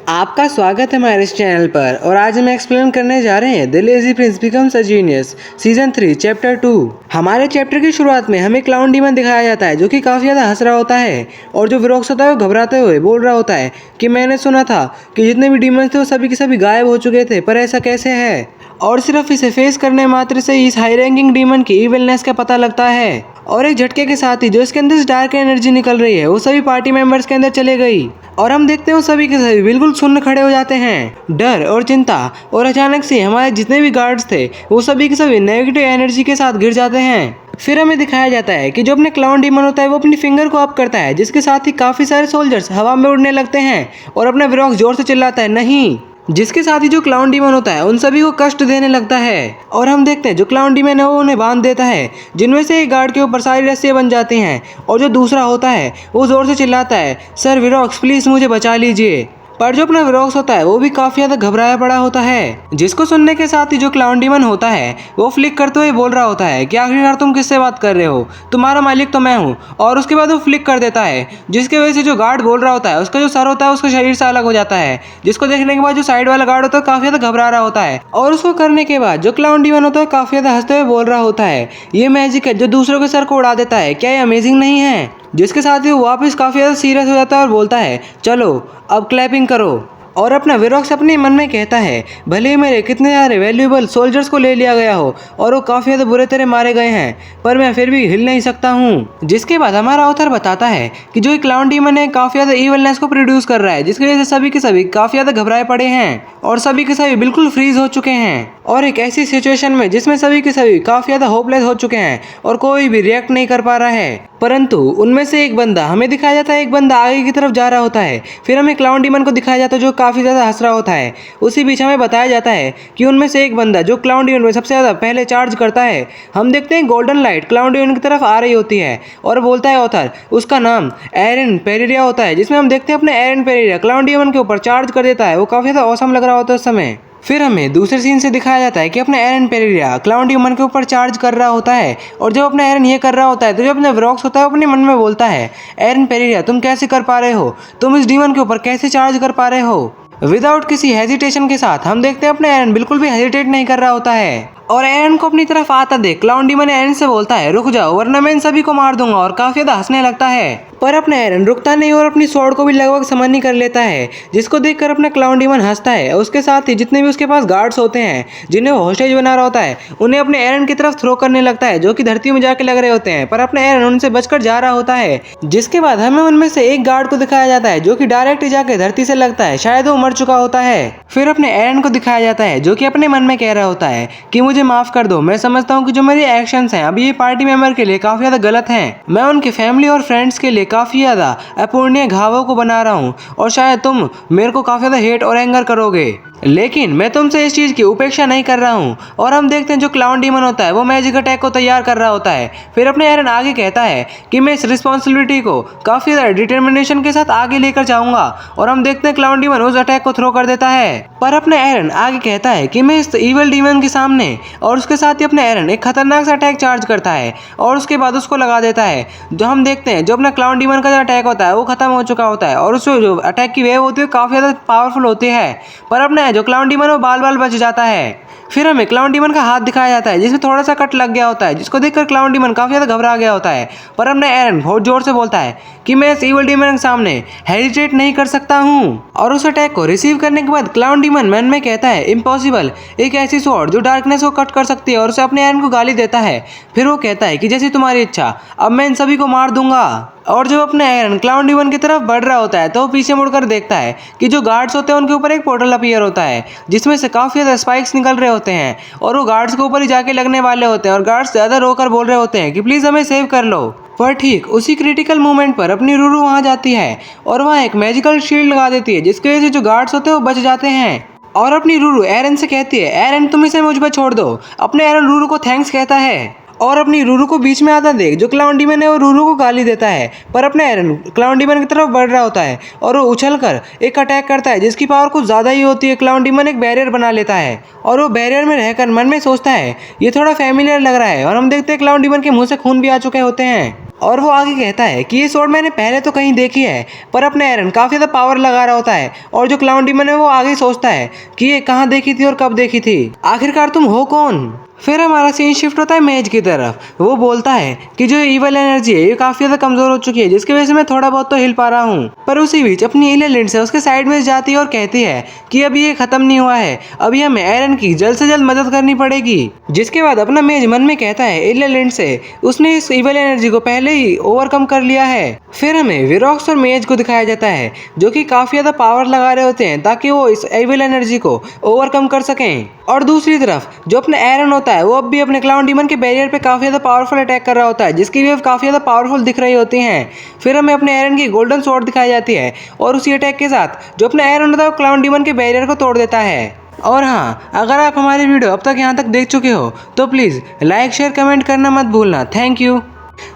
आपका स्वागत है हमारे इस चैनल पर और आज हम एक्सप्लेन करने जा रहे हैं the lazy Prince becomes a genius season 3 chapter 2। हमारे चैप्टर की शुरुआत में हमें क्लाउन डीमन दिखाया जाता है जो कि काफ़ी ज़्यादा हंस रहा होता है और जो विरोक्स होता है वो घबराते हुए बोल रहा होता है कि मैंने सुना था कि जितने भी डीमंस थे वो सभी के सभी गायब हो चुके थे, पर ऐसा कैसे है। और सिर्फ इसे फेस करने मात्र से इस हाई रैंकिंग डीमन की इविलनेस का पता लगता है और एक झटके के साथ ही जो इसके अंदर से डार्क एनर्जी निकल रही है वो सभी पार्टी मेंबर्स के अंदर चले गई और हम देखते हैं वो सभी के सभी बिल्कुल सुन्न खड़े हो जाते हैं डर और चिंता। और अचानक से हमारे जितने भी गार्ड्स थे वो सभी के सभी नेगेटिव एनर्जी के साथ गिर जाते हैं। फिर हमें दिखाया जाता है कि जो अपने क्लाउन डीमन होता है वो अपनी फिंगर को अप करता है, जिसके साथ ही काफ़ी सारे सोल्जर्स हवा में उड़ने लगते हैं और अपना विरोक्स जोर से चिल्लाता है नहीं, जिसके साथ ही जो क्लाउन डीमन होता है उन सभी को कष्ट देने लगता है। और हम देखते हैं जो क्लाउन डीमन है वो उन्हें बांध देता है, जिनमें से एक गार्ड के ऊपर सारी रस्सियां बन जाती हैं और जो दूसरा होता है वो जोर से चिल्लाता है सर विरोक्स प्लीज मुझे बचा लीजिए। पर जो अपना विरोक्स होता है वो भी काफी ज्यादा घबराया पड़ा होता है, जिसको सुनने के साथ ही जो क्लाउन डीमन होता है वो फ्लिक करते हुए बोल रहा होता है कि आखिरकार तुम किससे बात कर रहे हो, तुम्हारा मालिक तो मैं हूँ। और उसके बाद वो फ्लिक कर देता है, जिसकी वजह से जो गार्ड बोल रहा होता है उसका जो सर होता है उसका शरीर से अलग हो जाता है, जिसको देखने के बाद जो साइड वाला गार्ड होता है काफी ज्यादा घबरा रहा होता है। और उसको करने के बाद जो क्लाउन डीमन होता है काफी ज्यादा हंसते हुए बोल रहा होता है ये मैजिक है जो दूसरों के सर को उड़ा देता है, क्या ये अमेजिंग नहीं है। जिसके साथ ही वो वापस काफी ज्यादा सीरियस हो जाता है और बोलता है चलो अब क्लैपिंग करो। और अपना विरोक्स अपने मन में कहता है भले ही मेरे कितने सारे वैल्यूएबल सोल्जर्स को ले लिया गया हो और वो काफ़ी ज़्यादा बुरे तरह मारे गए हैं, पर मैं फिर भी हिल नहीं सकता हूँ। जिसके बाद हमारा ऑथर बताता है कि जो क्लाउन डीमन है काफ़ी ज़्यादा इविलनेस को प्रोड्यूस कर रहा है, जिसकी वजह से सभी के सभी काफ़ी ज़्यादा घबराए पड़े हैं और सभी के सभी बिल्कुल फ्रीज हो चुके हैं। और एक ऐसी सिचुएशन में जिसमें सभी के सभी काफ़ी ज़्यादा होपलेस हो चुके हैं और कोई भी रिएक्ट नहीं कर पा रहा है। परंतु उनमें से एक बंदा हमें दिखाया जाता है, एक बंदा आगे की तरफ जा रहा होता है। फिर हमें क्लाउन डीमन को दिखाया जाता है जो काफ़ी ज़्यादा हंस रहा होता है। उसी बीच हमें बताया जाता है कि उनमें से एक बंदा जो क्लाउन डीमन में सबसे ज़्यादा पहले चार्ज करता है, हम देखते हैं गोल्डन लाइट क्लाउन डीमन की तरफ आ रही होती है और बोलता है ऑथर उसका नाम एरन पेरेरिया होता है, जिसमें हम देखते हैं अपने एरन पेरेरिया क्लाउन डीमन के ऊपर चार्ज कर देता है। वो काफ़ी ज़्यादा औसम लग रहा होता है उस समय। फिर हमें दूसरे सीन से दिखाया जाता है कि अपने एरन पेरेरिया क्लाउन डीमन के ऊपर चार्ज कर रहा होता है और जब अपना एरन ये कर रहा होता है तो जो अपना विरोक्स होता है अपने मन में बोलता है एरन पेरेरिया तुम कैसे कर पा रहे हो, तुम इस डीमन के ऊपर कैसे चार्ज कर पा रहे हो। विदाउट किसी हेजिटेशन के साथ हम देखते हैं अपना एरन बिल्कुल भी हेजिटेट नहीं कर रहा होता है और एरन को अपनी तरफ आता देख क्लाउन डीमन एरन से बोलता है रुक जाओ वरना मैं इन सभी को मार दूंगा, और काफी ज्यादा हंसने लगता है। पर अपना एरन रुकता नहीं और अपनी स्वॉर्ड को भी लगभग समझ कर लेता है, जिसको देखकर अपना क्लाउन डीमन हंसता है। उसके साथ ही जितने भी उसके पास गार्ड्स होते हैं जिन्हें वो होस्टेज बना रहा होता है उन्हें अपने एरन की तरफ थ्रो करने लगता है, जो कि धरती में जाके लग रहे होते हैं, पर अपना एरन उनसे बचकर जा रहा होता है। जिसके बाद हमें उनमें से एक गार्ड को दिखाया जाता है जो कि डायरेक्ट जाके धरती से लगता है, शायद वो मर चुका होता है। फिर अपने एरन को दिखाया जाता है जो कि अपने मन में कह रहा होता है कि मुझे माफ कर दो, मैं समझता हूँ कि जो मेरे एक्शंस हैं अभी ये पार्टी मेंबर के लिए काफी ज्यादा गलत हैं, मैं उनकी फैमिली और फ्रेंड्स के लिए काफी ज्यादा अपूर्णीय घावों को बना रहा हूँ और शायद तुम मेरे को काफी ज्यादा हेट और एंगर करोगे, लेकिन मैं तुमसे इस चीज की उपेक्षा नहीं कर रहा हूँ। और हम देखते हैं जो क्लाउन डीमन होता है वो मैजिक अटैक को तैयार कर रहा होता है। फिर अपने एरन आगे कहता है कि मैं इस रिस्पॉन्सिबिलिटी को काफी ज्यादा डिटर्मिनेशन के साथ आगे लेकर जाऊंगा, और हम देखते हैं क्लाउन डीमन उस अटैक को थ्रो कर देता है। पर अपने एरन आगे कहता है कि मैं इस इविल डीमन के सामने, और उसके साथ ही अपने एरन एक खतरनाक सा अटैक चार्ज करता है और उसके बाद उसको लगा देता है। जो हम देखते हैं जो अपना क्लाउन डीमन का जो अटैक होता है वो खत्म हो चुका होता है और उस जो अटैक की वेव होती है काफी ज्यादा पावरफुल होती है, पर अपना जो क्लाउन डीमन वो बाल बाल बच जाता है। फिर हमें क्लाउन डीमन का हाथ दिखाया जाता है जिसमें थोड़ा सा कट लग गया होता है, जिसको देखकर क्लाउन डीमन काफी ज्यादा घबरा गया होता है। पर हमने एरन बहुत जोर से बोलता है कि मैं इस इविल डीमन के सामने हेजिटेट नहीं कर सकता हूँ। और उस अटैक को रिसीव करने के बाद क्लाउन डीमन मन में कहता है इम्पॉसिबल, एक ऐसी स्वॉर्ड जो डार्कनेस को कट कर सकती है, और उसे अपने एरन को गाली देता है। फिर वो कहता है कि जैसी तुम्हारी इच्छा, अब मैं इन सभी को मार दूंगा। और जब अपने एरन क्लाउन डीमन की तरफ बढ़ रहा होता है तो वो पीछे मुड़कर देखता है कि जो गार्ड्स होते हैं उनके ऊपर एक पोर्टल अपीयर होता है जिसमें से काफी ज्यादा स्पाइक्स निकल रहे होते हैं और वो गार्ड्स के ऊपर ही जाके लगने वाले होते हैं, और गार्ड्स ज्यादा रोकर बोल रहे होते हैं कि प्लीज हमें सेव कर लो। पर ठीक उसी क्रिटिकल मोमेंट पर अपनी रूरू वहां जाती है और वहां एक मैजिकल शील्ड लगा देती है, जिसकी वजह से जो गार्ड्स होते हैं वो बच जाते हैं। और अपनी रूरू एरन से कहती है एरन तुम इसे मुझ पर छोड़ दो। अपने एरन रूरू को थैंक्स कहता है और अपनी रूरू को बीच में आता देख जो क्लाउन डीमन है वो रूरू को गाली देता है, पर अपना एरन क्लाउन डीमन की तरफ बढ़ रहा होता है और वो उछलकर एक अटैक करता है जिसकी पावर कुछ ज़्यादा ही होती है। क्लाउन डीमन एक बैरियर बना लेता है और वो बैरियर में रहकर मन में सोचता है ये थोड़ा फैमिलियर लग रहा है, और हम देखते हैं क्लाउन डीमन के मुंह से खून भी आ चुके होते हैं। और वो आगे कहता है कि ये स्वॉर्ड मैंने पहले तो कहीं देखी है, पर अपने एरन काफ़ी ज़्यादा पावर लगा रहा होता है। और जो क्लाउन डीमन है वो आगे सोचता है कि ये कहाँ देखी थी और कब देखी थी, आखिरकार तुम हो कौन। फिर हमारा सीन शिफ्ट होता है मेज की तरफ। वो बोलता है कि जो इवल एनर्जी है ये काफ़ी ज़्यादा कमज़ोर हो चुकी है, जिसकी वजह से मैं थोड़ा बहुत तो हिल पा रहा हूँ। पर उसी बीच अपनी इले लिंड से उसके साइड में जाती है और कहती है कि अभी ये ख़त्म नहीं हुआ है, अभी हमें एरन की जल्द से जल्द मदद करनी पड़ेगी। जिसके बाद अपना मेज मन में कहता है इले लिंड से उसने इस इवल एनर्जी को पहले ही ओवरकम कर लिया है। फिर हमें विरोक्स और मेज को दिखाया जाता है जो कि काफ़ी ज़्यादा पावर लगा रहे होते हैं ताकि वो इस इवल एनर्जी को ओवरकम कर सकें। और दूसरी तरफ जो अपना एरन होता है वो अब भी अपने क्लाउन डीमन के बैरियर पे काफ़ी ज़्यादा पावरफुल अटैक कर रहा होता है, जिसकी वेव काफ़ी ज़्यादा पावरफुल दिख रही होती हैं। फिर हमें अपने एरन की गोल्डन स्वॉर्ड दिखाई जाती है और उसी अटैक के साथ जो अपना एरन होता है वो क्लाउन डीमन के बैरियर को तोड़ देता है। और हाँ, अगर आप हमारी वीडियो अब तक यहाँ तक देख चुके हो तो प्लीज़ लाइक शेयर कमेंट करना मत भूलना। Thank you.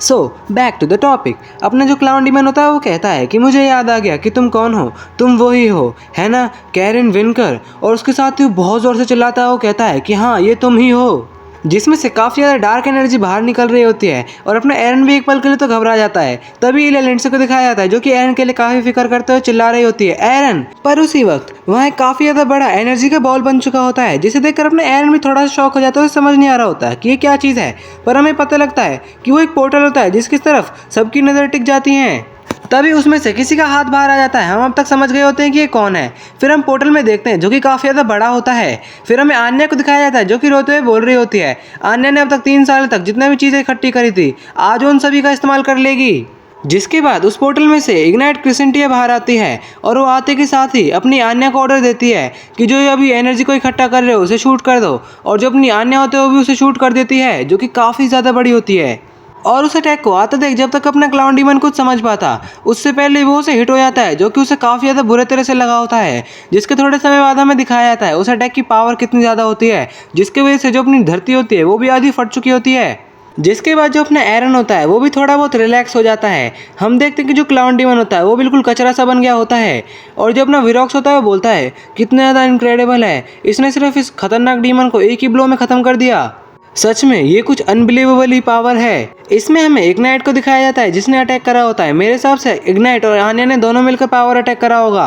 So back to the topic. अपना जो क्लाउन डीमन होता है वो कहता है कि मुझे याद आ गया कि तुम कौन हो, तुम वही हो, है ना, कैरन विनकर। और उसके साथ ही बहुत ज़ोर से चिल्लाता है। वो कहता है कि हाँ ये तुम ही हो, जिसमें से काफ़ी ज़्यादा डार्क एनर्जी बाहर निकल रही होती है। और अपना एरन भी एक पल के लिए तो घबरा जाता है। तभी इले लिंड से को दिखाया जाता है जो कि एरन के लिए काफ़ी फिक्र करते हुए चिल्ला रही होती है, एरन। पर उसी वक्त वहाँ एक काफ़ी ज़्यादा बड़ा एनर्जी का बॉल बन चुका होता है, जिसे देखकर अपने एरन भी थोड़ा सा शॉक हो जाता है। उसे समझ नहीं आ रहा होता है कि ये क्या चीज़ है, पर हमें पता लगता है कि वो एक पोर्टल होता है जिसकी तरफ सबकी नज़र टिक जाती हैं। तभी उसमें से किसी का हाथ बाहर आ जाता है। हम अब तक समझ गए होते हैं कि ये कौन है। फिर हम पोर्टल में देखते हैं जो कि काफ़ी ज़्यादा बड़ा होता है। फिर हमें आन्या को दिखाया जाता है जो कि रोते हुए बोल रही होती है। आन्या ने अब तक 3 साल तक जितने भी चीज़ें इकट्ठी करी थी आज उन सभी का इस्तेमाल कर लेगी। जिसके बाद उस पोर्टल में से इग्नाइट क्रिसेंटिया बाहर आती है और वो आते के साथ ही अपनी आन्या को ऑर्डर देती है कि जो अभी एनर्जी को इकट्ठा कर रहे हो उसे शूट कर दो। और जो अपनी आन्या होते हैं वो भी उसे शूट कर देती है, जो कि काफ़ी ज़्यादा बड़ी होती है। और उस अटैक को आता देख जब तक अपना क्लाउन डीमन कुछ समझ पाता उससे पहले वो उसे हिट हो जाता है, जो कि उसे काफ़ी ज़्यादा बुरे तरह से लगा होता है। जिसके थोड़े समय बाद हमें दिखाया जाता है उस अटैक की पावर कितनी ज़्यादा होती है, जिसकी वजह से जो अपनी धरती होती है वो भी आधी फट चुकी होती है। जिसके बाद जो अपना एरन होता है वो भी थोड़ा बहुत रिलैक्स हो जाता है। हम देखते हैं कि जो क्लाउन डीमन होता है वो बिल्कुल कचरा सा बन गया होता है। और जो अपना विरोक्स होता है वो बोलता है कितना ज़्यादा इनक्रेडिबल है, इसने सिर्फ इस खतरनाक डीमन को एक ही ब्लो में ख़त्म कर दिया। सच में ये कुछ अनबिलीवेबल ही पावर है। इसमें हमें इग्नाइट को दिखाया जाता है जिसने अटैक करा होता है। मेरे हिसाब से इग्नाइट और आन्या ने दोनों मिलकर पावर अटैक करा होगा।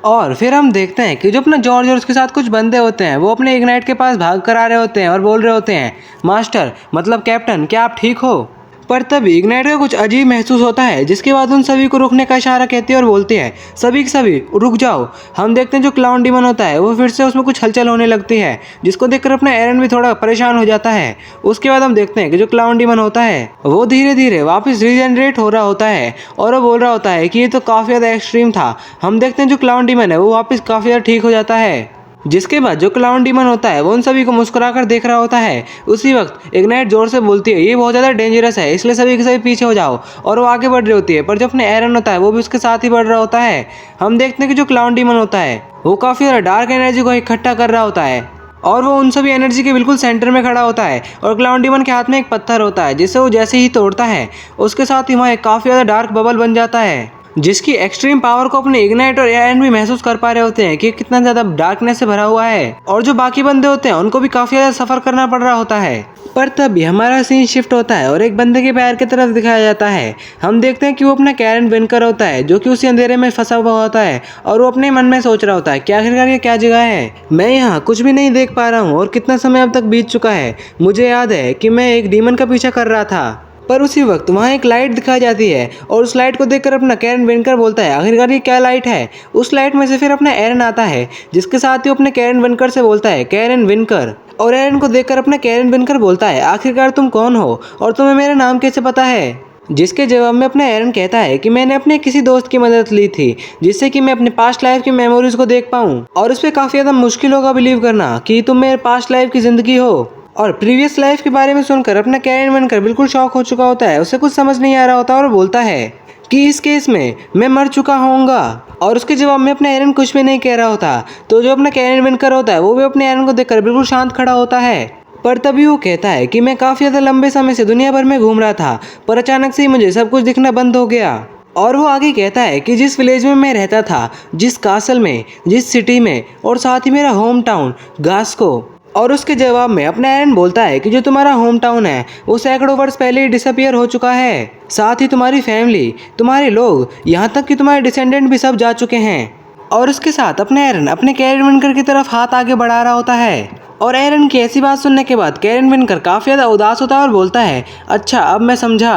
और फिर हम देखते हैं कि जो अपना जॉर्ज और उसके साथ कुछ बंदे होते हैं वो अपने इग्नाइट के पास भाग कर आ रहे होते हैं और बोल रहे होते हैं, मास्टर मतलब कैप्टन क्या आप ठीक हो। पर तभी इग्नाइट को कुछ अजीब महसूस होता है, जिसके बाद उन सभी को रुकने का इशारा कहती है और बोलती है सभी के सभी रुक जाओ। हम देखते हैं जो क्लाउन डीमन होता है वो फिर से उसमें कुछ हलचल होने लगती है, जिसको देखकर अपना एरन भी थोड़ा परेशान हो जाता है। उसके बाद हम देखते हैं कि जो क्लाउन डीमन होता है वो धीरे धीरे वापस रीजनरेट हो रहा होता है और वो बोल रहा होता है कि ये तो काफ़ी ज़्यादा एक्सट्रीम था। हम देखते हैं जो क्लाउन डीमन है वो वापस काफ़ी ज़्यादा ठीक हो जाता है। जिसके बाद जो क्लाउन डीमन होता है वो उन सभी को मुस्कुराकर देख रहा होता है। उसी वक्त इग्नाइट जोर से बोलती है ये बहुत ज़्यादा डेंजरस है, इसलिए सभी के सभी पीछे हो जाओ। और वो आगे बढ़ रही होती है, पर जो अपने एरन होता है वो भी उसके साथ ही बढ़ रहा होता है। हम देखते हैं कि जो क्लाउन डीमन होता है वो काफ़ी ज़्यादा डार्क एनर्जी को इकट्ठा कर रहा होता है और वो उन सभी एनर्जी के बिल्कुल सेंटर में खड़ा होता है। और क्लाउन डीमन के हाथ में एक पत्थर होता है जिसे वो जैसे ही तोड़ता है उसके साथ ही वहाँ एक काफ़ी ज़्यादा डार्क बबल बन जाता है, जिसकी एक्सट्रीम पावर को अपने इग्नाइट और एरन भी महसूस कर पा रहे होते हैं कि कितना ज़्यादा डार्कनेस से भरा हुआ है। और जो बाकी बंदे होते हैं उनको भी काफ़ी ज़्यादा सफ़र करना पड़ रहा होता है। पर तभी हमारा सीन शिफ्ट होता है और एक बंदे के पैर की तरफ दिखाया जाता है। हम देखते हैं कि वो अपना कैरन विनकर होता है जो कि उसी अंधेरे में फंसा हुआ होता है और वो अपने मन में सोच रहा होता है कि आखिरकार ये क्या जगह है, मैं यहाँ कुछ भी नहीं देख पा रहा हूँ और कितना समय अब तक बीत चुका है। मुझे याद है कि मैं एक डीमन का पीछा कर रहा था। पर उसी वक्त वहाँ एक लाइट दिखाई जाती है और उस लाइट को देखकर अपना कैरन विनकर बोलता है आखिरकार ये क्या लाइट है। उस लाइट में से फिर अपना एरन आता है, जिसके साथ ही अपने कैरन विनकर से बोलता है कैरन विनकर। और एरन को देखकर अपना कैरन विनकर बोलता है आखिरकार तुम कौन हो और तुम्हें मेरा नाम कैसे पता है। जिसके जवाब में अपना एरन कहता है कि मैंने अपने किसी दोस्त की मदद ली थी जिससे कि मैं अपने पास्ट लाइफ की मेमोरीज को देख पाऊँ, और उस पर काफ़ी ज़्यादा मुश्किल होगा बिलीव करना कि तुम मेरे पास्ट लाइफ की ज़िंदगी हो। और प्रीवियस लाइफ के बारे में सुनकर अपना कैरन विनकर बिल्कुल शॉक हो चुका होता है। उसे कुछ समझ नहीं आ रहा होता और बोलता है कि इस केस में मैं मर चुका होऊंगा। और उसके जवाब में अपना एरन कुछ भी नहीं कह रहा होता। तो जो अपना कैरन विनकर होता है वो भी अपने एरन को देखकर बिल्कुल शांत खड़ा होता है। पर तभी वो कहता है कि मैं काफ़ी ज़्यादा लंबे समय से दुनिया भर में घूम रहा था, पर अचानक से ही मुझे सब कुछ दिखना बंद हो गया। और वो आगे कहता है कि जिस विलेज में मैं रहता था, जिस कासल में, जिस सिटी में, और साथ ही मेरा होम टाउन गास्को, और उसके जवाब में अपना एरन बोलता है कि जो तुम्हारा होम टाउन है वो सैकड़ों वर्ष पहले ही डिसअपियर हो चुका है। साथ ही तुम्हारी फैमिली, तुम्हारे लोग, यहाँ तक कि तुम्हारे डिसेंडेंट भी सब जा चुके हैं। और उसके साथ अपना एरन अपने कैरेन विनकर की तरफ हाथ आगे बढ़ा रहा होता है। और एरन की ऐसी बात सुनने के बाद कैरेन विनकर काफ़ी ज़्यादा उदास होता है और बोलता है, अच्छा अब मैं समझा।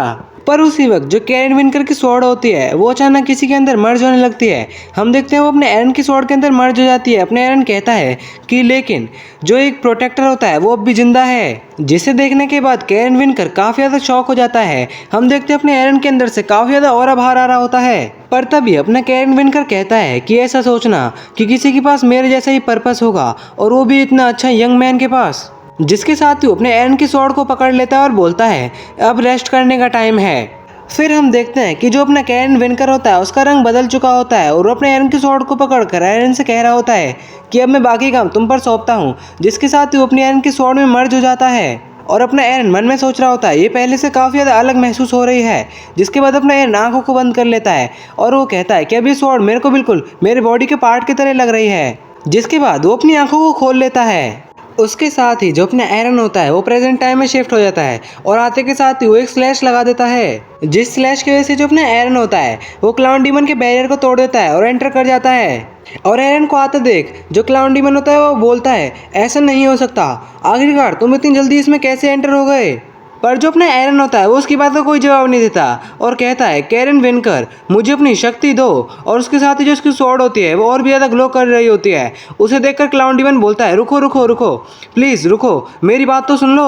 पर उसी वक्त जो कैरेन विनकर की स्वॉर्ड होती है वो अचानक किसी के अंदर मर्ज होने लगती है। हम देखते हैं वो अपने एरन की स्वॉर्ड के अंदर मर्ज हो जाती है। अपने एरन कहता है कि लेकिन जो एक प्रोटेक्टर होता है वो अब भी जिंदा है, जिसे देखने के बाद कैरेन विनकर काफ़ी ज़्यादा शॉक हो जाता है। हम देखते हैं अपने एरन के अंदर से काफ़ी ज़्यादा ऑरा बाहर आ रहा होता है। पर तभी अपना कैरेन विनकर कहता है कि ऐसा सोचना कि किसी के पास मेरे जैसा ही पर्पस होगा, और वो भी इतना अच्छा यंग मैन के पास। जिसके साथ ही अपने एरन की स्वॉर्ड को पकड़ लेता है और बोलता है अब रेस्ट करने का टाइम है। फिर हम देखते हैं कि जो अपना कैरेन विनकर होता है उसका रंग बदल चुका होता है और वो अपने एरन की स्वॉर्ड को पकड़कर एरन से कह रहा होता है कि अब मैं बाकी काम तुम पर सौंपता हूँ। जिसके साथ ही वो अपनी एरन की स्वॉर्ड में मर्ज हो जाता है। और अपना एरन मन में सोच रहा होता है ये पहले से काफ़ी ज़्यादा अलग महसूस हो रही है। जिसके बाद अपना एरन आंखों को बंद कर लेता है और वो कहता है कि अब ये स्वॉर्ड मेरे को बिल्कुल मेरे बॉडी के पार्ट की तरह लग रही है। जिसके बाद वो अपनी आंखों को खोल लेता है। उसके साथ ही जो अपना एरन होता है वो प्रेजेंट टाइम में शिफ्ट हो जाता है और आते के साथ ही वो एक स्लैश लगा देता है। जिस स्लैश की वजह से जो अपना एरन होता है वो क्लाउन डीमन के बैरियर को तोड़ देता है और एंटर कर जाता है। और एरन को आते देख जो क्लाउन डीमन होता है वो बोलता है ऐसा नहीं हो सकता, आखिरकार तुम इतनी जल्दी इसमें कैसे एंटर हो गए। पर जो अपना एरन होता है वो उसकी बात का कोई जवाब नहीं देता और कहता है कैरेन विनकर मुझे अपनी शक्ति दो। और उसके साथ ही जो उसकी स्वॉर्ड होती है वो और भी ज़्यादा ग्लो कर रही होती है। उसे देखकर क्लाउन डीमन बोलता है रुको रुको रुको, प्लीज़ रुको, मेरी बात तो सुन लो।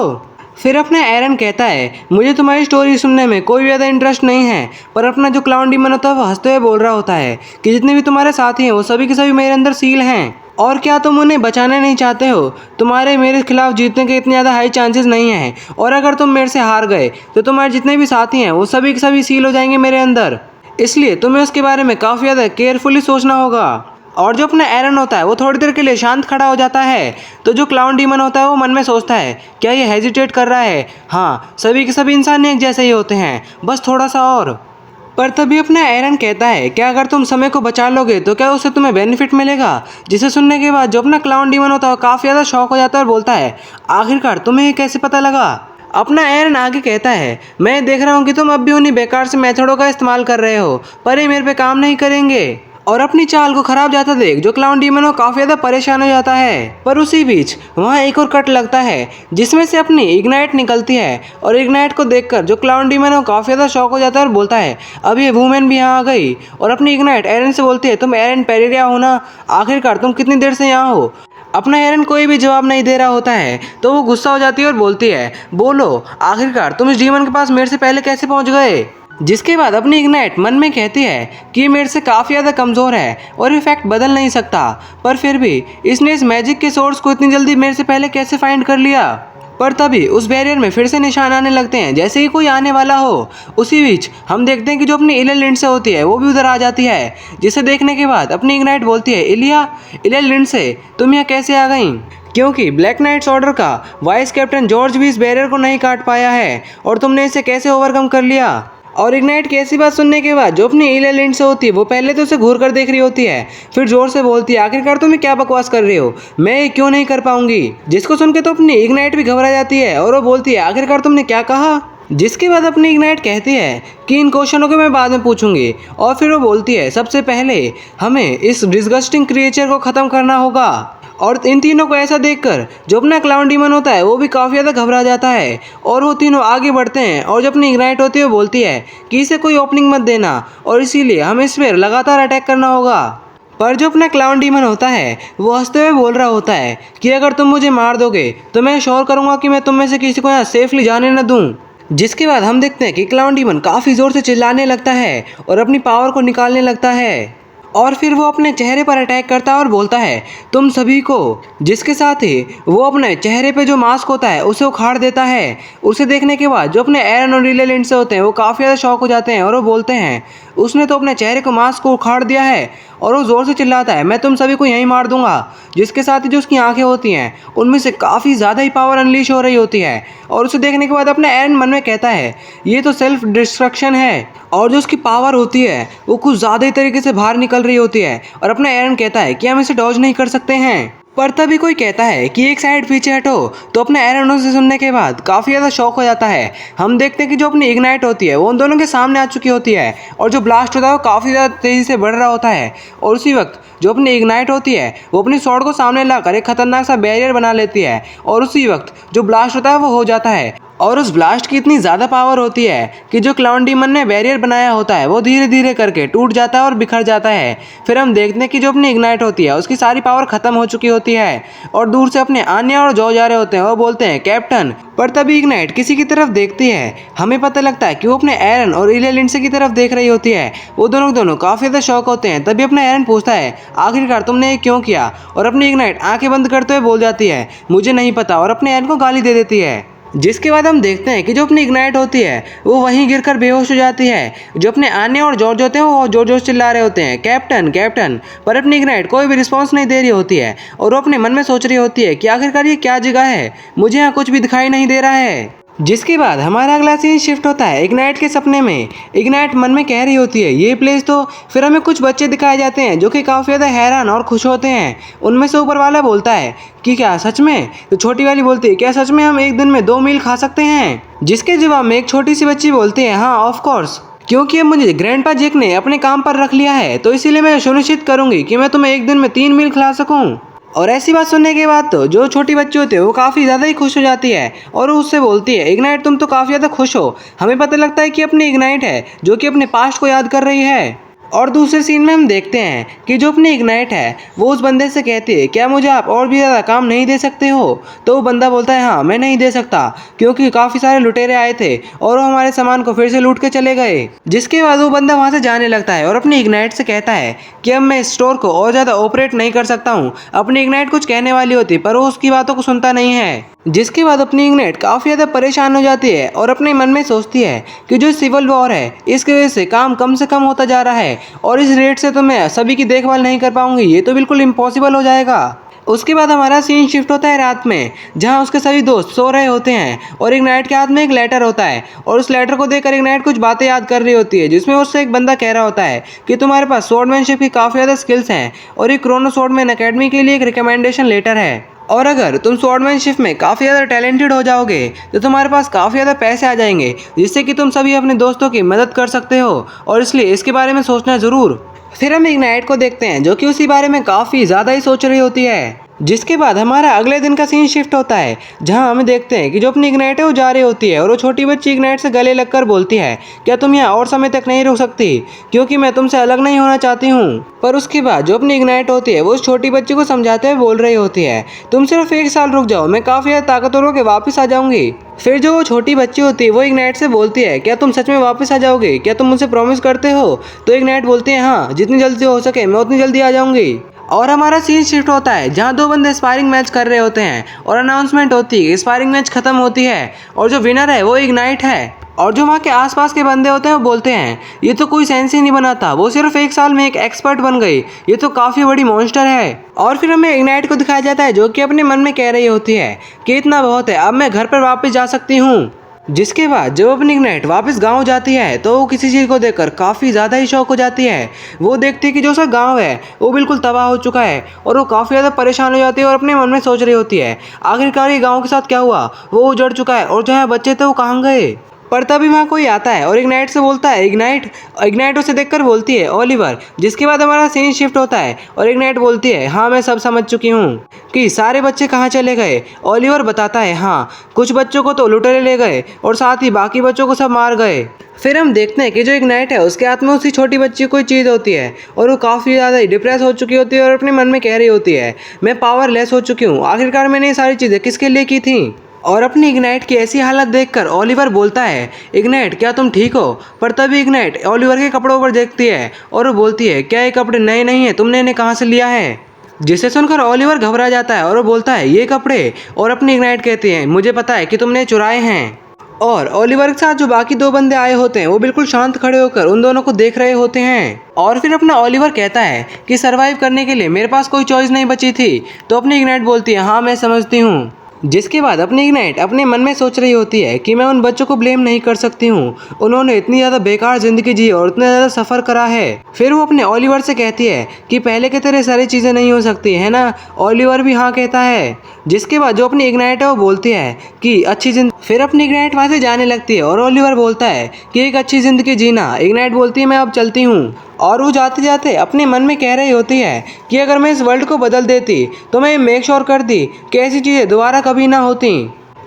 फिर अपना एरन कहता है मुझे तुम्हारी स्टोरी सुनने में कोई ज़्यादा इंटरेस्ट नहीं है। पर अपना जो क्लाउन डीमन होता है वो हंसते हुए बोल रहा होता है कि जितने भी तुम्हारे साथी हैं वो सभी के सभी मेरे अंदर सील हैं, और क्या तुम उन्हें बचाना नहीं चाहते हो। तुम्हारे मेरे खिलाफ जीतने के इतने ज़्यादा हाई चांसेस नहीं हैं, और अगर तुम मेरे से हार गए तो तुम्हारे जितने भी साथी हैं वो सभी के सभी सील हो जाएंगे मेरे अंदर। इसलिए तुम्हें उसके बारे में काफ़ी ज़्यादा केयरफुली सोचना होगा। और जो अपना एरन होता है वो थोड़ी देर के लिए शांत खड़ा हो जाता है। तो जो क्लाउन डीमन होता है वो मन में सोचता है क्या ये हेजिटेट कर रहा है, हाँ सभी के सभी इंसान एक जैसे ही होते हैं, बस थोड़ा सा और। पर तभी अपना एरन कहता है क्या अगर तुम समय को बचा लोगे तो क्या उससे तुम्हें बेनिफिट मिलेगा। जिसे सुनने के बाद जो अपना क्लाउन डीमन होता है वो काफ़ी ज़्यादा शॉक हो जाता है और बोलता है आखिरकार तुम्हें ये कैसे पता लगा। अपना एरन आगे कहता है मैं देख रहा हूँ कि तुम अब भी उन्हीं बेकार से मेथडों का इस्तेमाल कर रहे हो, पर ये मेरे पे काम नहीं करेंगे। और अपनी चाल को खराब जाता देख जो क्लाउन डीमन हो काफ़ी ज़्यादा परेशान हो जाता है। पर उसी बीच वहाँ एक और कट लगता है जिसमें से अपनी इग्नाइट निकलती है। और इग्नाइट को देखकर जो क्लाउन डीमन हो काफ़ी ज़्यादा शॉक हो जाता है और बोलता है अब ये वूमेन भी यहाँ आ गई। और अपनी इग्नाइट एरन से बोलती है तुम एरन पेरेरिया हो ना, आखिरकार तुम कितनी देर से यहाँ हो। अपना एरन कोई भी जवाब नहीं दे रहा होता है तो वो गुस्सा हो जाती है और बोलती है बोलो आखिरकार तुम इस डीमन के पास मेरे से पहले कैसे पहुँच गए। जिसके बाद अपनी इग्नाइट मन में कहती है कि ये मेरे से काफ़ी ज़्यादा कमज़ोर है और इफेक्ट बदल नहीं सकता, पर फिर भी इसने इस मैजिक के सोर्स को इतनी जल्दी मेरे से पहले कैसे फाइंड कर लिया। पर तभी उस बैरियर में फिर से निशान आने लगते हैं जैसे ही कोई आने वाला हो। उसी बीच हम देखते हैं कि जो अपनी इलिया लिंडसे होती है वो भी उधर आ जाती है। जिसे देखने के बाद अपनी इग्नाइट बोलती है इलिया लिंडसे तुम यहाँ कैसे आ गई, क्योंकि ब्लैक नाइट्स ऑर्डर का वाइस कैप्टन जॉर्ज भी इस बैरियर को नहीं काट पाया है और तुमने इसे कैसे ओवरकम कर लिया। और इग्नाइट की ऐसी बात सुनने के बाद जो अपनी इलिया लिंड से होती है वो पहले तो उसे घूर कर देख रही होती है, फिर जोर से बोलती है आखिरकार तुम क्या बकवास कर रही हो, मैं ये क्यों नहीं कर पाऊंगी। जिसको सुन के तो अपनी इग्नाइट भी घबरा जाती है और वो बोलती है आखिरकार तुमने क्या कहा। जिसके बाद अपनी इग्नाइट कहती है कि इन क्वेश्चनों को मैं बाद में पूछूंगी। और फिर वो बोलती है सबसे पहले हमें इस डिस्गस्टिंग क्रिएचर को ख़त्म करना होगा। और इन तीनों को ऐसा देखकर जो अपना क्लाउन डीमन होता है वो भी काफ़ी ज़्यादा घबरा जाता है और वो तीनों आगे बढ़ते हैं। और जब अपनी इग्नाइट होती है वो बोलती है कि इसे कोई ओपनिंग मत देना और इसीलिए हमें इस पर लगातार अटैक करना होगा। पर जो अपना क्लाउन डीमन होता है वो हंसते हुए बोल रहा होता है कि अगर तुम मुझे मार दोगे तो मैं श्योर करूँगा कि मैं तुम में से किसी को यहाँ सेफली जाने न दूँ। जिसके बाद हम देखते हैं कि क्लाउन डीमन काफ़ी ज़ोर से चिल्लाने लगता है और अपनी पावर को निकालने लगता है। और फिर वो अपने चेहरे पर अटैक करता है और बोलता है तुम सभी को। जिसके साथ ही वो अपने चेहरे पे जो मास्क होता है उसे उखाड़ देता है। उसे देखने के बाद जो अपने एरन और इलिया लिंड से होते हैं वो काफ़ी ज़्यादा शॉक हो जाते हैं और वो बोलते हैं उसने तो अपने चेहरे को मास्क को उखाड़ दिया है। और वो ज़ोर से चिल्लाता है मैं तुम सभी को यहीं मार दूंगा। जिसके साथ ही जो उसकी आंखें होती हैं उनमें से काफ़ी ज़्यादा ही पावर अनलीश हो रही होती है। और उसे देखने के बाद अपना एरन मन में कहता है ये तो सेल्फ डिस्ट्रक्शन है। और जो उसकी पावर होती है वो कुछ ज़्यादा ही तरीके से बाहर निकल रही होती है। और अपना एरन कहता है कि हम इसे डॉज नहीं कर सकते हैं। पर तभी कोई कहता है कि एक साइड पीछे हटो, तो अपने एरन से सुनने के बाद काफ़ी ज़्यादा शॉक हो जाता है। हम देखते हैं कि जो अपनी इग्नाइट होती है वो उन दोनों के सामने आ चुकी होती है और जो ब्लास्ट होता है वो काफ़ी ज़्यादा तेज़ी से बढ़ रहा होता है। और उसी वक्त जो अपनी इग्नाइट होती है वो अपनी स्वॉर्ड को सामने लाकर एक खतरनाक सा बैरियर बना लेती है और उसी वक्त जो ब्लास्ट होता है वो हो जाता है। और उस ब्लास्ट की इतनी ज़्यादा पावर होती है कि जो क्लाउन डीमन ने बैरियर बनाया होता है वो धीरे धीरे करके टूट जाता है और बिखर जाता है। फिर हम देखते हैं कि जो अपनी इग्नाइट होती है उसकी सारी पावर खत्म हो चुकी होती है और दूर से अपने आन्या और जो जा रहे होते हैं वो बोलते हैं कैप्टन। पर तभी इग्नाइट किसी की तरफ देखती है। हमें पता लगता है कि वो अपने एरन और इलिया लिंडसे की तरफ देख रही होती है। वो दोनों काफ़ी ज़्यादा शौक होते हैं। तभी अपना एरन पूछता है आखिरकार तुमने ये क्यों किया, और अपनी इग्नाइट आंखें बंद करते हुए बोल जाती है मुझे नहीं पता, और अपने एरन को गाली दे देती है। जिसके बाद हम देखते हैं कि जो अपनी इग्नाइट होती है वो वहीं गिरकर बेहोश हो जाती है। जो अपने आन्या और जॉर्ज होते हैं वो जोर जोर से चिल्ला रहे होते हैं कैप्टन कैप्टन, पर अपनी इग्नाइट कोई भी रिस्पांस नहीं दे रही होती है और वो अपने मन में सोच रही होती है कि आखिरकार ये क्या जगह है, मुझे यहाँ कुछ भी दिखाई नहीं दे रहा है। जिसके बाद हमारा अगला सीन शिफ्ट होता है इग्नाइट के सपने में। इग्नाइट मन में कह रही होती है ये प्लेस तो, फिर हमें कुछ बच्चे दिखाए जाते हैं जो कि काफ़ी ज़्यादा हैरान और खुश होते हैं। उनमें से ऊपर वाला बोलता है कि क्या सच में, तो छोटी वाली बोलती है क्या सच में हम एक दिन में 2 मील खा सकते हैं। जिसके जवाब में एक छोटी सी बच्ची बोलती है हाँ ऑफ कोर्स, क्योंकि अब मुझे ग्रैंडपा जैक ने अपने काम पर रख लिया है तो इसीलिए मैं सुनिश्चित करूंगी कि मैं तुम्हें एक दिन में 3 मील खिला सकूं। और ऐसी बात सुनने के बाद तो जो छोटी बच्ची होती है वो काफ़ी ज़्यादा ही खुश हो जाती है और वो उससे बोलती है इग्नाइट तुम तो काफ़ी ज़्यादा खुश हो। हमें पता लगता है कि अपनी इग्नाइट है जो कि अपने पास्ट को याद कर रही है। और दूसरे सीन में हम देखते हैं कि जो अपनी इग्नाइट है वो उस बंदे से कहती है क्या मुझे आप और भी ज़्यादा काम नहीं दे सकते हो। तो वो बंदा बोलता है हाँ मैं नहीं दे सकता, क्योंकि काफ़ी सारे लुटेरे आए थे और वो हमारे सामान को फिर से लूट के चले गए। जिसके बाद वो बंदा वहाँ से जाने लगता है और अपनी इग्नाइट से कहता है कि अब मैं इस स्टोर को और ज़्यादा ऑपरेट नहीं कर सकता हूँ। अपनी इग्नाइट कुछ कहने वाली होती पर वो उसकी बातों को सुनता नहीं है। जिसके बाद अपनी इग्नाइट काफ़ी ज़्यादा परेशान हो जाती है और अपने मन में सोचती है कि जो सिविल वॉर है इसकी वजह से काम कम से कम होता जा रहा है और इस रेट से तो मैं सभी की देखभाल नहीं कर पाऊंगी, ये तो बिल्कुल इम्पॉसिबल हो जाएगा। उसके बाद हमारा सीन शिफ्ट होता है रात में, जहां उसके सभी दोस्त सो रहे होते हैं और इग्नाइट के हाथ में एक लेटर होता है और उस लेटर को देखकर इग्नाइट कुछ बातें याद कर रही होती है, जिसमें उससे एक बंदा कह रहा होता है कि तुम्हारे पास स्वॉर्डमैनशिप की काफ़ी ज़्यादा स्किल्स हैं और ये क्रोनो स्वॉर्डमैन अकेडमी के लिए एक रिकमेंडेशन लेटर है और अगर तुम स्वॉर्डमैनशिप में काफ़ी ज़्यादा टैलेंटेड हो जाओगे तो तुम्हारे पास काफ़ी ज़्यादा पैसे आ जाएंगे जिससे कि तुम सभी अपने दोस्तों की मदद कर सकते हो और इसलिए इसके बारे में सोचना ज़रूर। फिर हम इग्नाइट को देखते हैं जो कि उसी बारे में काफ़ी ज़्यादा ही सोच रही होती है। जिसके बाद हमारा अगले दिन का सीन शिफ्ट होता है जहां हमें देखते हैं कि जो अपनी इग्नाइट है वो जा रही होती है और वो छोटी बच्ची इग्नाइट से गले लगकर बोलती है क्या तुम यहाँ और समय तक नहीं रुक सकती, क्योंकि मैं तुमसे अलग नहीं होना चाहती हूँ। पर उसके बाद जो अपनी इग्नाइट होती है वो उस छोटी बच्ची को समझाते हुए बोल रही होती है तुम सिर्फ 1 साल रुक जाओ, मैं काफ़ी ज़्यादा ताकतवर होकर वापस आ जाऊँगी। फिर जो वो छोटी बच्ची होती है वो इग्नाइट से बोलती है क्या तुम सच में वापस आ जाओगे, क्या तुम मुझसे प्रॉमिस करते हो। तो इग्नाइट बोलती है हाँ जितनी जल्दी हो सके मैं उतनी जल्दी आ जाऊँगी। और हमारा सीन शिफ्ट होता है जहां 2 बंदे स्पारिंग मैच कर रहे होते हैं और अनाउंसमेंट होती है स्पारिंग मैच खत्म होती है और जो विनर है वो इग्नाइट है। और जो वहाँ के आसपास के बंदे होते हैं वो बोलते हैं ये तो कोई सेंस ही नहीं बनाता, वो सिर्फ 1 साल में एक एक्सपर्ट बन गई, ये तो काफ़ी बड़ी मॉन्स्टर है। और फिर हमें इग्नाइट को दिखाया जाता है जो कि अपने मन में कह रही होती है कि इतना बहुत है, अब मैं घर पर वापस जा सकती हूँ। जिसके बाद जब अपनी इग्नाइट वापस गांव जाती है तो वो किसी चीज़ को देखकर काफ़ी ज़्यादा ही शौक हो जाती है। वो देखती है कि जो उसका गांव है वो बिल्कुल तबाह हो चुका है और वो काफ़ी ज़्यादा परेशान हो जाती है और अपने मन में सोच रही होती है आखिरकार ये गांव के साथ क्या हुआ, वो उजड़ चुका है और जो है बच्चे थे वो कहाँ गए। पर तभी वहाँ कोई आता है और इग्नाइट से बोलता है इग्नाइट उसे देखकर बोलती है ओलिवर। जिसके बाद हमारा सीन शिफ्ट होता है और इग्नाइट बोलती है हाँ मैं सब समझ चुकी हूँ कि सारे बच्चे कहाँ चले गए। ओलिवर बताता है हाँ कुछ बच्चों को तो लुटेरे ले गए और साथ ही बाकी बच्चों को सब मार गए। फिर हम देखते हैं कि जो इग्नाइट है उसके हाथ में उसी छोटी बच्ची कोई चीज़ होती है और वो काफ़ी ज़्यादा ही डिप्रेस हो चुकी होती है और अपने मन में कह रही होती है मैं पावरलेस हो चुकी हूँ, आखिरकार मैंने ये सारी चीज़ें किसके लिए की थी। और अपनी इग्नाइट की ऐसी हालत देखकर ओलिवर बोलता है इग्नाइट क्या तुम ठीक हो। पर तभी इग्नाइट ओलिवर के कपड़ों पर देखती है और वो बोलती है क्या ये कपड़े नए नहीं हैं, तुमने इन्हें कहाँ से लिया है। जिसे सुनकर ओलिवर घबरा जाता है और वो बोलता है ये कपड़े, और अपनी इग्नाइट कहती है मुझे पता है कि तुमने चुराए हैं। और ओलिवर के साथ जो बाकी 2 बंदे आए होते हैं वो बिल्कुल शांत खड़े होकर उन दोनों को देख रहे होते हैं। और फिर अपना ओलिवर कहता है कि सरवाइव करने के लिए मेरे पास कोई चॉइस नहीं बची थी। तो अपनी इग्नाइट बोलती है हाँ मैं समझती हूँ। जिसके बाद अपनी इग्नाइट अपने मन में सोच रही होती है कि मैं उन बच्चों को ब्लेम नहीं कर सकती हूँ, उन्होंने इतनी ज़्यादा बेकार ज़िंदगी जी और इतना ज़्यादा सफ़र करा है। फिर वो अपने ओलिवर से कहती है कि पहले की तरह सारी चीज़ें नहीं हो सकती है ना। ओलिवर भी हाँ कहता है। जिसके बाद जो अपनी इग्नाइट है वो बोलती है कि अच्छी जिंदगी, फिर अपनी इग्नाइट वहाँ से जाने लगती है और ओलिवर बोलता है कि एक अच्छी ज़िंदगी जीना। इग्नाइट बोलती है मैं अब चलती हूँ। और वो जाते जाते अपने मन में कह रही होती है कि अगर मैं इस वर्ल्ड को बदल देती तो मैं मेक श्योर करती कि ऐसी चीज़ें दोबारा कभी ना होती।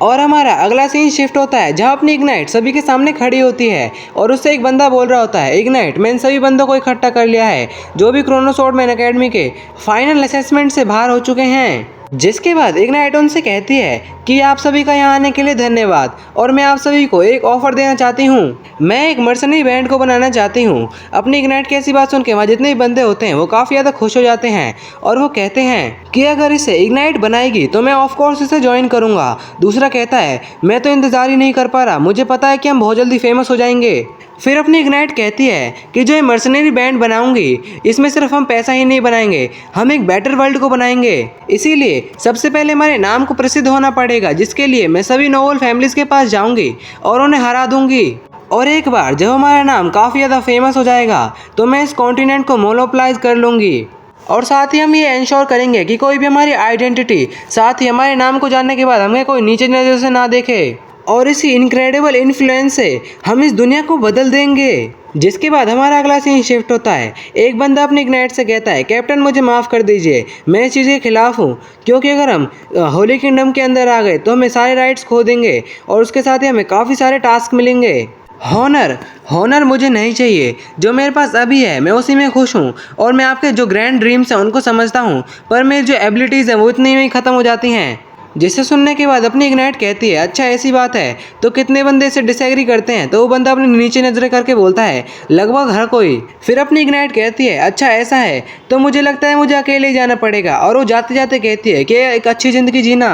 और हमारा अगला सीन शिफ्ट होता है जहाँ अपनी इग्नाइट सभी के सामने खड़ी होती है और उससे एक बंदा बोल रहा होता है इग्नाइट मैंने सभी बंदों को इकट्ठा कर लिया है जो भी क्रोनो स्वॉर्डमैन एकेडमी के फाइनल असेसमेंट से बाहर हो चुके हैं। जिसके बाद इग्नाइट उनसे कहती है कि आप सभी का यहाँ आने के लिए धन्यवाद और मैं आप सभी को एक ऑफर देना चाहती हूँ। मैं एक मर्सनरी बैंड को बनाना चाहती हूँ। अपनी इग्नाइट की ऐसी बात सुन के वहाँ जितने भी बंदे होते हैं वो काफ़ी ज़्यादा खुश हो जाते हैं और वो कहते हैं कि अगर इसे इग्नाइट बनाएगी तो मैं ऑफ कोर्स इसे ज्वाइन करूँगा। दूसरा कहता है मैं तो इंतज़ार ही नहीं कर पा रहा, मुझे पता है कि हम बहुत जल्दी फेमस हो जाएंगे। फिर अपनी इग्नाइट कहती है कि जो ये मर्सनरी बैंड बनाऊंगी इसमें सिर्फ हम पैसा ही नहीं बनाएंगे, हम एक बेटर वर्ल्ड को बनाएंगे। इसीलिए सबसे पहले हमारे नाम को प्रसिद्ध होना पड़ेगा, जिसके लिए मैं सभी नोबल फैमिलीज के पास जाऊंगी और उन्हें हरा दूंगी। और एक बार जब हमारा नाम काफ़ी ज़्यादा फेमस हो जाएगा तो मैं इस कॉन्टिनेंट को मोनोपोलाइज कर लूँगी। और साथ ही हम ये इंश्योर करेंगे कि कोई भी हमारी आइडेंटिटी, साथ ही हमारे नाम को जानने के बाद हमें कोई नीचे नज़र से ना देखे। और इसी इनक्रेडिबल इन्फ्लुएंस से हम इस दुनिया को बदल देंगे। जिसके बाद हमारा अगला सीन शिफ्ट होता है। एक बंदा अपनी इग्नाइट से कहता है कैप्टन मुझे माफ़ कर दीजिए, मैं इस चीज़ के खिलाफ हूँ क्योंकि अगर हम होली किंगडम के अंदर आ गए तो हमें सारे राइट्स खो देंगे और उसके साथ ही हमें काफ़ी सारे टास्क मिलेंगे। हॉनर मुझे नहीं चाहिए, जो मेरे पास अभी है मैं उसी में खुश हूँ और मैं आपके जो ग्रैंड ड्रीम्स हैं उनको समझता हूँ, पर मेरी जो एबिलिटीज़ हैं वो इतनी में ही ख़त्म हो जाती हैं। जिसे सुनने के बाद अपनी इग्नाइट कहती है अच्छा ऐसी बात है तो कितने बंदे इसे डिसएग्री करते हैं। तो वो बंदा अपने नीचे नजरें करके बोलता है लगभग हर कोई। फिर अपनी इग्नाइट कहती है अच्छा ऐसा है तो मुझे लगता है मुझे अकेले ही जाना पड़ेगा। और वो जाते जाते कहती है कि एक अच्छी ज़िंदगी जीना।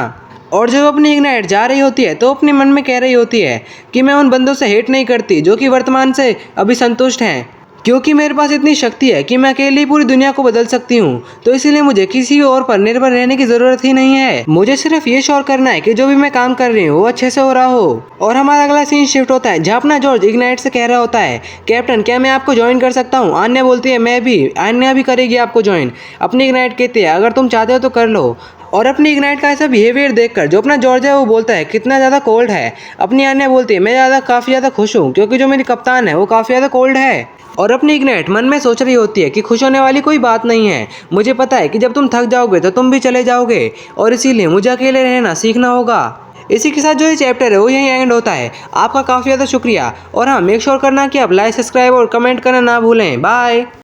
और जब अपनी इग्नाइट जा रही होती है तो अपने मन में कह रही होती है कि मैं उन बंदों से हेट नहीं करती जो कि वर्तमान से अभी संतुष्ट हैं, क्योंकि मेरे पास इतनी शक्ति है कि मैं अकेले ही पूरी दुनिया को बदल सकती हूँ। तो इसीलिए मुझे किसी और पर निर्भर रहने की ज़रूरत ही नहीं है। मुझे सिर्फ ये श्योर करना है कि जो भी मैं काम कर रही हूँ वो अच्छे से हो रहा हो। और हमारा अगला सीन शिफ्ट होता है जहाँ अपना जॉर्ज इग्नाइट से कह रहा होता है कैप्टन क्या मैं आपको ज्वाइन कर सकता हूँ। आन्या बोलती है मैं भी। आन्या भी करेगी आपको ज्वाइन। अपनी इग्नाइट कहती है अगर तुम चाहते हो तो कर लो। और अपनी इग्नाइट का ऐसा बिहेवियर देखकर जो अपना जॉर्ज है वो बोलता है कितना ज़्यादा कोल्ड है। अपनी आन्या बोलती है मैं काफ़ी ज़्यादा खुश हूँ क्योंकि जो मेरी कप्तान है वो काफ़ी ज़्यादा कोल्ड है। और अपनी इग्नाइट मन में सोच रही होती है कि खुश होने वाली कोई बात नहीं है, मुझे पता है कि जब तुम थक जाओगे तो तुम भी चले जाओगे और इसीलिए मुझे अकेले रहना सीखना होगा। इसी के साथ जो ये चैप्टर है वो यहीं एंड होता है। आपका काफ़ी ज़्यादा शुक्रिया और हाँ मेक श्योर करना कि आप लाइक सब्सक्राइब और कमेंट करना ना भूलें। बाय।